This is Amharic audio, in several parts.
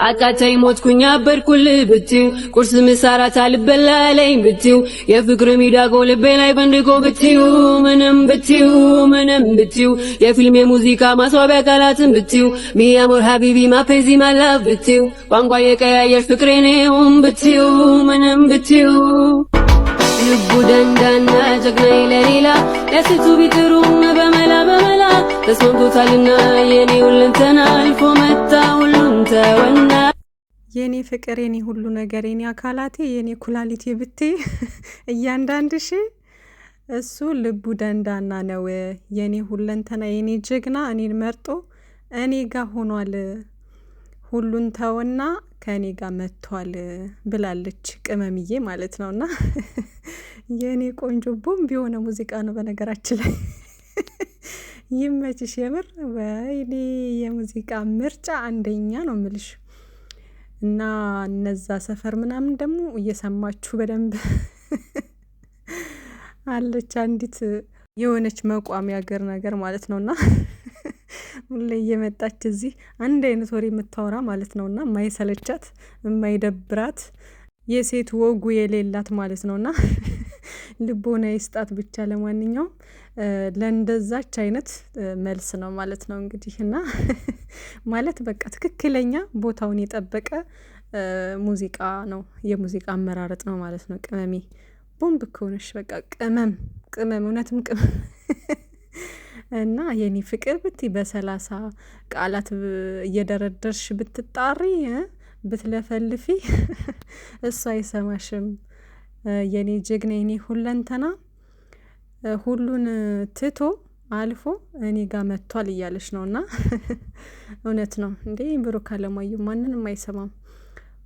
አቃታይ ሞትኩኝ አበድኩልህ ብትዩ ቁርስ ምሳራት አልበላለኝ ብትዩ የፍቅር ሚዳቆ ልቤ ላይ ፈንድቆ ብትዩ ምንም ብትዩ የፊልም የሙዚቃ ማስዋቢያ ቃላትን ብትዩ ሚያሞር ሀቢቢ ማፔዚ ማላፍ ብትዩ ቋንቋ የቀያየሽ ፍቅሬኔውም ብትዩ ምንም ብትዩ ልቡ ደንዳና ጀግናይ ለሌላ ለስቱ ቢጥሩም በመላ ተስማምቶታልና የኔ ሁለንተና አልፎ መጣ ሁሉን ተወና የኔ ፍቅር የኔ ሁሉ ነገር የኔ አካላቴ የኔ ኩላሊቴ ብትይ እያንዳንድሽ እሱ ልቡ ደንዳና ነው የኔ ሁለንተና የኔ ጀግና እኔን መርጦ እኔ ጋር ሆኗል ሁሉን ተወና ከኔ ጋር መጥቷል ብላለች ቅመምዬ ማለት ነውና የኔ ቆንጆ ቦምብ የሆነ ሙዚቃ ነው በነገራችን ላይ ይመችሽ የምር ወይኔ የሙዚቃ ምርጫ አንደኛ ነው ምልሽ እና እነዛ ሰፈር ምናምን ደግሞ እየሰማችሁ በደንብ አለች አንዲት የሆነች መቋም ያገር ነገር ማለት ነውና ሁሌ እየመጣች እዚህ አንድ አይነት ወሬ የምታወራ ማለት ነውና ማይሰለቻት የማይደብራት የሴት ወጉ የሌላት ማለት ነውና ልቦና ይስጣት ብቻ ለማንኛውም ለእንደዛች አይነት መልስ ነው ማለት ነው እንግዲህና ማለት በቃ ትክክለኛ ቦታውን የጠበቀ ሙዚቃ ነው የሙዚቃ አመራረጥ ነው ማለት ነው ቅመሜ ቦምብ ከሆነሽ በቃ ቅመም እውነትም ቅመም እና የኔ ፍቅር ብትይ በ30 ቃላት እየደረደርሽ ብትጣሪ ብትለፈልፊ እሱ አይሰማሽም የኔ ጀግና የኔ ሁለንተና ሁሉን ትቶ አልፎ እኔ ጋር መጥቷል እያለሽ ነውና እውነት ነው እንዴ ብሩክ አለማየሁ ማንንም አይሰማም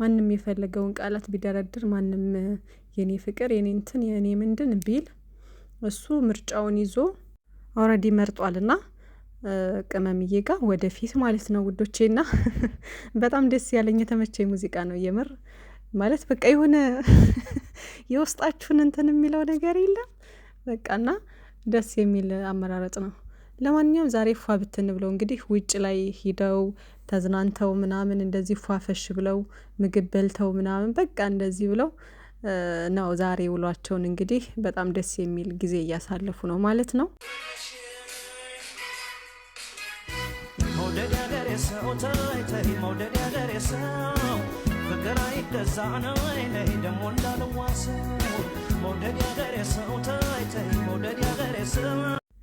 ማንንም የፈለገውን ቃላት ቢደረድር ማንንም የኔ ፍቅር የኔ እንትን የኔ ምንድን ቢል እሱ ምርጫውን ይዞ ኦሬዲ መርጧልና ቅመምዬ ጋር ወደፊት ማለት ነው ውዶቼና በጣም ደስ ያለኝ የተመቸኝ ሙዚቃ ነው የምር ማለት በቃ የሆነ የውስጣችሁን እንትን የሚለው ነገር የለም በቃና ደስ የሚል አመራረጥ ነው ለማንኛውም ዛሬ ፏ ብትን ብለው እንግዲህ ውጭ ላይ ሂደው ተዝናንተው ምናምን እንደዚህ ፏፈሽ ብለው ምግብ በልተው ምናምን በቃ እንደዚህ ብለው ነው ዛሬ ውሏቸውን እንግዲህ በጣም ደስ የሚል ጊዜ እያሳለፉ ነው ማለት ነው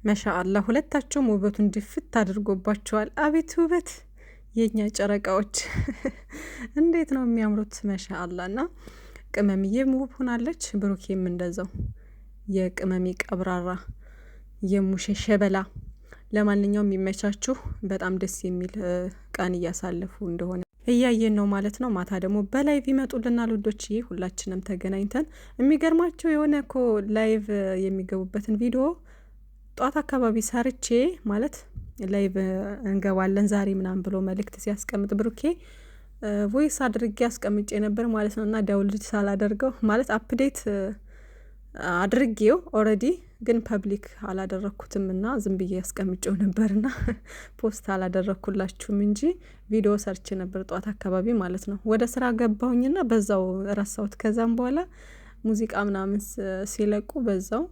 ማሻአላህ ሁለታቸውም ውበቱን ድፍት አድርጎባቸዋል አቤት ውበት የኛ ጨረቃዎች እንዴት ነው የሚያምሩት ማሻአላህና ቅመምዬ ውብ ሆናለች ብሩኬም እንደዛው የቅመሚ ቀብራራ የሙሼ ሸበላ ለማንኛውም የሚመቻችሁ በጣም ደስ የሚል ቀን እያሳለፉ እንደሆነ እያየን ነው ማለት ነው ማታ ደግሞ በላይቭ ይመጡልናል ውዶችዬ ሁላችንም ተገናኝተን የሚገርማችሁ የሆነ እኮ ላይቭ የሚገቡበትን ቪዲዮ ጧት አካባቢ ሰርቼ ማለት ላይቭ እንገባለን ዛሬ ምናምን ብሎ መልእክት ሲያስቀምጥ ብሩኬ ቮይስ አድርጌ አስቀምጬ ነበር ማለት ነውና ዳውንሎድ ሳላደርገው ማለት አፕዴት አድርጌው ኦሬዲ ግን ፐብሊክ አላደረኩትምና ዝም ብዬ አስቀምጬው ነበርና ፖስት አላደረኩላችሁም እንጂ ቪዲዮ ሰርች ነበር ጧት አካባቢ ማለት ነው ወደ ስራ ገባሁኝና በዛው ረሳሁት ከዛም በኋላ ሙዚቃ ምናምን ሲለቁ በዛው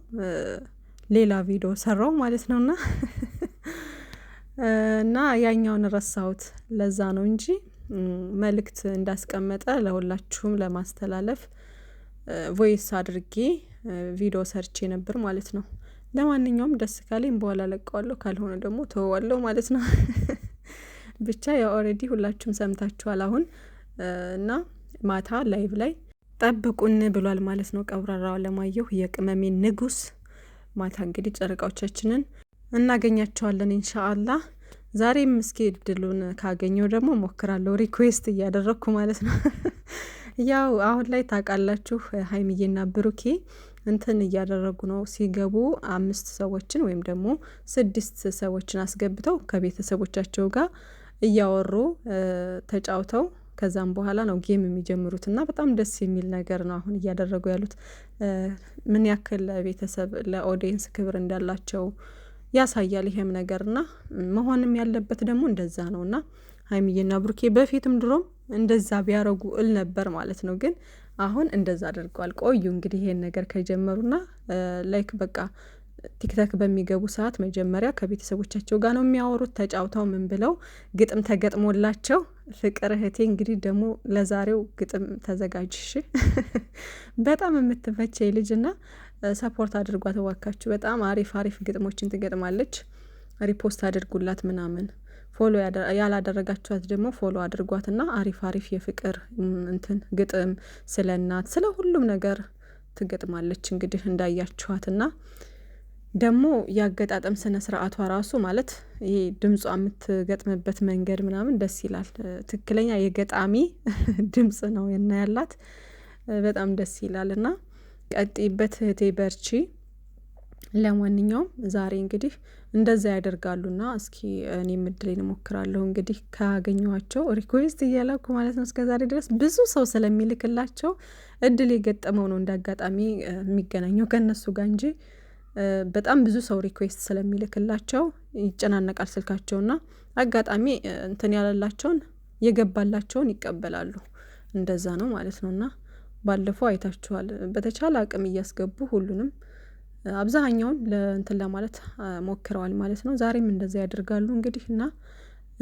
ሌላ ቪዲዮ ሰራው ማለት ነውና እና ያኛውን ረሳሁት ለዛ ነው እንጂ መልእክት እንዳስቀመጠ ለሁላችሁም ለማስተላለፍ ቮይስ አድርጌ ቪዲዮ ሰርቼ ነበር ማለት ነው ለማንኛውም ደስ ካለኝ በኋላ ለቀዋለሁ ካልሆነ ደግሞ ተወዋለሁ ማለት ነው ብቻ ያው ኦሬዲ ሁላችሁም ሰምታችኋል አሁን እና ማታ ላይቭ ላይ ጠብቁን ብሏል ማለት ነው ቀብራራው አለማየሁ የቅመሜ ንጉስ ማታ እንግዲህ ጨረቃዎቻችንን እናገኛቸዋለን ኢንሻአላህ ዛሬም እስኪ እድሉን ካገኘው ደግሞ ሞክራለሁ ሪኩዌስት እያደረኩ ማለት ነው ያው አሁን ላይ ታውቃላችሁ ሃይሚዬና ብሩኬ እንትን እያደረጉ ነው ሲገቡ 5 ሰዎችን ወይም ደግሞ 6 ሰዎችን አስገብተው ከቤተሰቦቻቸው ጋር እያወሩ ተጫውተው ከዛም በኋላ ነው ጌም የሚጀምሩትና በጣም ደስ የሚል ነገር ነው አሁን እያደረጉ ያሉት ምን ያክል ቤተሰብ ለኦዲየንስ ክብር እንዳላቸው ያሳያል ይሄም ነገርና መሆንም ያለበት ደግሞ እንደዛ ነውና ሃይሚዬና ብሩኬ በፊትም ድሮም እንደዛ ቢያረጉ እል ነበር ማለት ነው። ግን አሁን እንደዛ አድርገዋል። ቆዩ እንግዲህ ይሄን ነገር ከጀመሩና ላይክ በቃ ቲክታክ በሚገቡ ሰዓት መጀመሪያ ከቤተሰቦቻቸው ጋር ነው የሚያወሩት። ተጫውተው ምን ብለው ግጥም ተገጥሞላቸው ፍቅር እህቴ እንግዲህ ደግሞ ለዛሬው ግጥም ተዘጋጅሽ። በጣም የምትመቸኝ ልጅና ሰፖርት አድርጓት እባካችሁ። በጣም አሪፍ አሪፍ ግጥሞችን ትገጥማለች። ሪፖስት አድርጉላት ምናምን። ፎሎ ያላደረጋችኋት ደግሞ ፎሎ አድርጓትና አሪፍ አሪፍ የፍቅር እንትን ግጥም ስለ እናት ስለ ሁሉም ነገር ትገጥማለች። እንግዲህ እንዳያችኋትና ደግሞ ያገጣጠም ስነ ስርዓቷ ራሱ ማለት ይሄ ድምጿ የምትገጥምበት መንገድ ምናምን ደስ ይላል። ትክክለኛ የገጣሚ ድምጽ ነው ያላት። በጣም ደስ ይላልና ቀጥይበት እህቴ በርቺ። ለማንኛውም ዛሬ እንግዲህ እንደዛ ያደርጋሉና እስኪ እኔ እድሌን እሞክራለሁ። እንግዲህ ካገኘኋቸው ሪኩዌስት እያላኩ ማለት ነው። እስከዛሬ ድረስ ብዙ ሰው ስለሚልክላቸው እድል የገጠመው ነው እንዳጋጣሚ የሚገናኘው ከነሱ ጋር እንጂ በጣም ብዙ ሰው ሪኩዌስት ስለሚልክላቸው ይጨናነቃል ስልካቸውና አጋጣሚ እንትን ያለላቸውን የገባላቸውን ይቀበላሉ። እንደዛ ነው ማለት ነውና ባለፈው አይታችኋል። በተቻለ አቅም እያስገቡ ሁሉንም አብዛኛውን ለእንትን ለማለት ሞክረዋል ማለት ነው። ዛሬም እንደዛ ያደርጋሉ እንግዲህ እና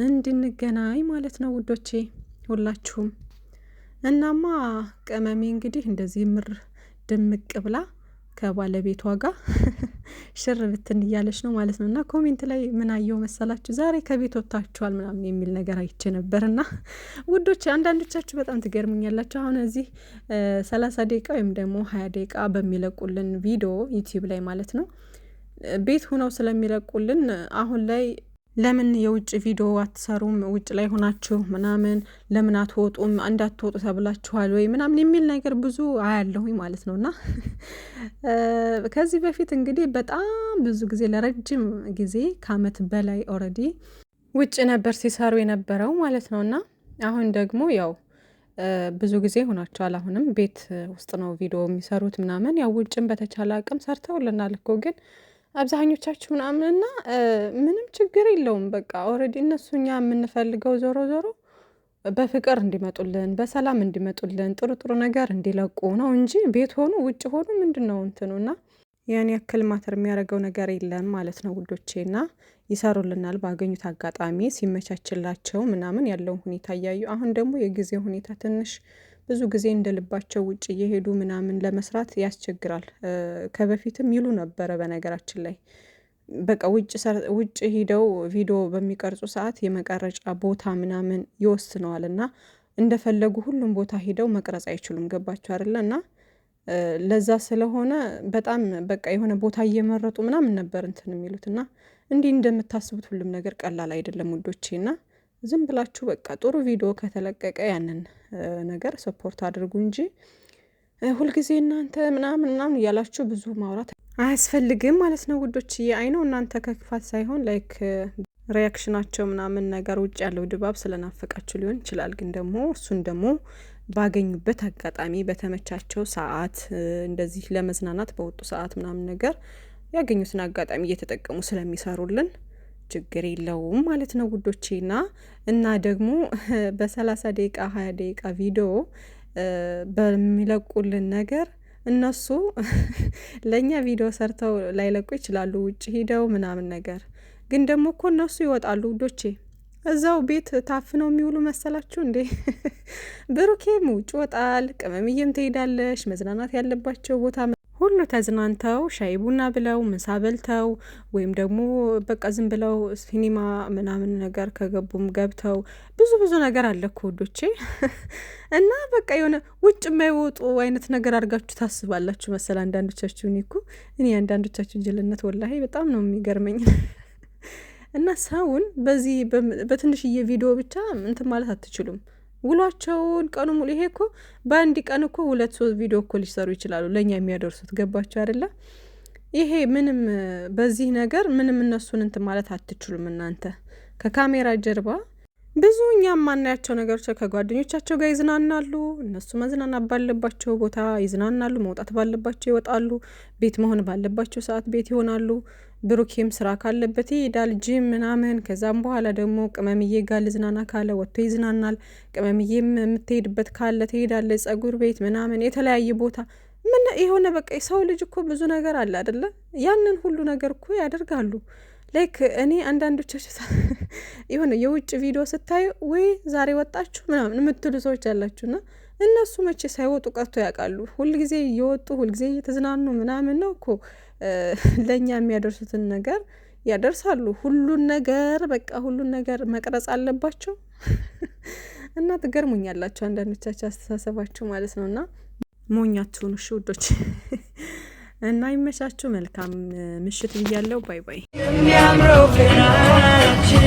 እንድንገናኝ ማለት ነው ውዶቼ ሁላችሁም። እናማ ቅመሜ እንግዲህ እንደዚህ ምር ድምቅ ብላ ከባለቤቷ ጋር ሽር ብትን እያለች ነው ማለት ነው። እና ኮሜንት ላይ ምን አየው መሰላችሁ ዛሬ ከቤት ወጥታችኋል ምናምን የሚል ነገር አይቼ ነበርና ውዶች አንዳንዶቻችሁ በጣም ትገርሙኛላችሁ። አሁን እዚህ 30 ደቂቃ ወይም ደግሞ 20 ደቂቃ በሚለቁልን ቪዲዮ ዩቲዩብ ላይ ማለት ነው ቤት ሆነው ስለሚለቁልን አሁን ላይ ለምን የውጭ ቪዲዮ አትሰሩም? ውጭ ላይ ሆናችሁ ምናምን ለምን አትወጡም? እንዳትወጡ ተብላችኋል ወይ ምናምን የሚል ነገር ብዙ አያለሁኝ ማለት ነውና ከዚህ በፊት እንግዲህ በጣም ብዙ ጊዜ ለረጅም ጊዜ ከአመት በላይ ኦልሬዲ ውጭ ነበር ሲሰሩ የነበረው ማለት ነውና አሁን ደግሞ ያው ብዙ ጊዜ ሆናቸዋል። አሁንም ቤት ውስጥ ነው ቪዲዮ የሚሰሩት ምናምን ያው ውጭም በተቻለ አቅም ሰርተውልናል እኮ ግን አብዛኞቻችሁ ምናምንና ምንም ችግር የለውም። በቃ ኦልሬዲ እነሱ እኛ የምንፈልገው ዞሮ ዞሮ በፍቅር እንዲመጡልን በሰላም እንዲመጡልን ጥሩ ጥሩ ነገር እንዲለቁ ነው እንጂ ቤት ሆኑ ውጭ ሆኑ ምንድነው እንትኑና ያን ያክል ማተር የሚያደርገው ነገር የለም ማለት ነው ውዶቼና ይሰሩልናል ባገኙት አጋጣሚ ሲመቻችላቸው ምናምን ያለውን ሁኔታ እያዩ አሁን ደግሞ የጊዜው ሁኔታ ትንሽ ብዙ ጊዜ እንደልባቸው ውጭ እየሄዱ ምናምን ለመስራት ያስቸግራል። ከበፊትም ይሉ ነበረ በነገራችን ላይ በቃ ውጭ ሄደው ቪዲዮ በሚቀርጹ ሰዓት የመቀረጫ ቦታ ምናምን ይወስነዋልና እንደፈለጉ ሁሉም ቦታ ሄደው መቅረጽ አይችሉም። ገባችሁ አይደለና ለዛ ስለሆነ በጣም በቃ የሆነ ቦታ እየመረጡ ምናምን ነበር እንትን የሚሉትና እንዲህ እንደምታስቡት ሁሉም ነገር ቀላል አይደለም ውዶቼና ዝም ብላችሁ በቃ ጥሩ ቪዲዮ ከተለቀቀ ያንን ነገር ሰፖርት አድርጉ እንጂ ሁልጊዜ እናንተ ምናምን እያላችሁ ብዙ ማውራት አያስፈልግም ማለት ነው ውዶች። አይነው እናንተ ከክፋት ሳይሆን ላይክ ሪያክሽናቸው ምናምን ነገር ውጭ ያለው ድባብ ስለናፈቃችሁ ሊሆን ይችላል። ግን ደግሞ እሱን ደግሞ ባገኙበት አጋጣሚ በተመቻቸው ሰዓት እንደዚህ ለመዝናናት በወጡ ሰዓት ምናምን ነገር ያገኙትን አጋጣሚ እየተጠቀሙ ስለሚሰሩልን ችግር የለውም ማለት ነው ውዶቼና እና ደግሞ በ30 ደቂቃ 20 ደቂቃ ቪዲዮ በሚለቁልን ነገር እነሱ ለኛ ቪዲዮ ሰርተው ላይለቁ ይችላሉ ውጭ ሄደው ምናምን ነገር ግን ደግሞ እኮ እነሱ ይወጣሉ ውዶቼ እዛው ቤት ታፍነው የሚውሉ መሰላችሁ እንዴ? ብሩኬም ውጭ ወጣል፣ ቅመምዬም ትሄዳለሽ። መዝናናት ያለባቸው ቦታ ሁሉ ተዝናንተው ሻይ ቡና ብለው ምሳ በልተው ወይም ደግሞ በቃ ዝም ብለው ሲኒማ ምናምን ነገር ከገቡም ገብተው ብዙ ነገር አለ እኮ ውዶቼ እና በቃ የሆነ ውጭ የማይወጡ አይነት ነገር አድርጋችሁ ታስባላችሁ መሰል አንዳንዶቻችሁ። እኔ አንዳንዶቻችሁ ጅልነት ወላሂ በጣም ነው የሚገርመኝ። እና ሰውን በዚህ በትንሽዬ ቪዲዮ ብቻ እንትን ማለት አትችሉም። ውሏቸውን ቀኑ ሙሉ ይሄ እኮ በአንድ ቀን እኮ 2-3 ቪዲዮ እኮ ሊሰሩ ይችላሉ ለኛ የሚያደርሱት። ገባችሁ አይደለ? ይሄ ምንም በዚህ ነገር ምንም እነሱን እንትን ማለት አትችሉም እናንተ። ከካሜራ ጀርባ ብዙ እኛም ማናያቸው ነገሮች ከጓደኞቻቸው ጋር ይዝናናሉ። እነሱ መዝናናት ባለባቸው ቦታ ይዝናናሉ፣ መውጣት ባለባቸው ይወጣሉ፣ ቤት መሆን ባለባቸው ሰዓት ቤት ይሆናሉ። ብሩኬም ስራ ካለበት ይሄዳል ጂም ምናምን። ከዛም በኋላ ደግሞ ቅመምዬ ጋር ልዝናና ካለ ወጥቶ ይዝናናል። ቅመምዬም የምትሄድበት ካለ ትሄዳለች፣ ጸጉር ቤት ምናምን የተለያየ ቦታ ምን የሆነ በቃ የሰው ልጅ እኮ ብዙ ነገር አለ አይደለ? ያንን ሁሉ ነገር እኮ ያደርጋሉ። ላይክ እኔ አንዳንዶቻችሁ የሆነ የውጭ ቪዲዮ ስታዩ ወይ ዛሬ ወጣችሁ ምናምን የምትሉ ሰዎች አላችሁና እነሱ መቼ ሳይወጡ ቀርቶ ያውቃሉ? ሁልጊዜ እየወጡ ሁልጊዜ እየተዝናኑ ምናምን ነው እኮ ለእኛ የሚያደርሱትን ነገር ያደርሳሉ። ሁሉን ነገር በቃ ሁሉን ነገር መቅረጽ አለባቸው እና ትገርሙኛላችሁ አንዳንዶቻችሁ አስተሳሰባችሁ ማለት ነው። እና ሞኛችሁን እሺ ውዶች እና ይመቻችሁ። መልካም ምሽት ብያለሁ። ባይ ባይ። የሚያምረው ፍቅራችን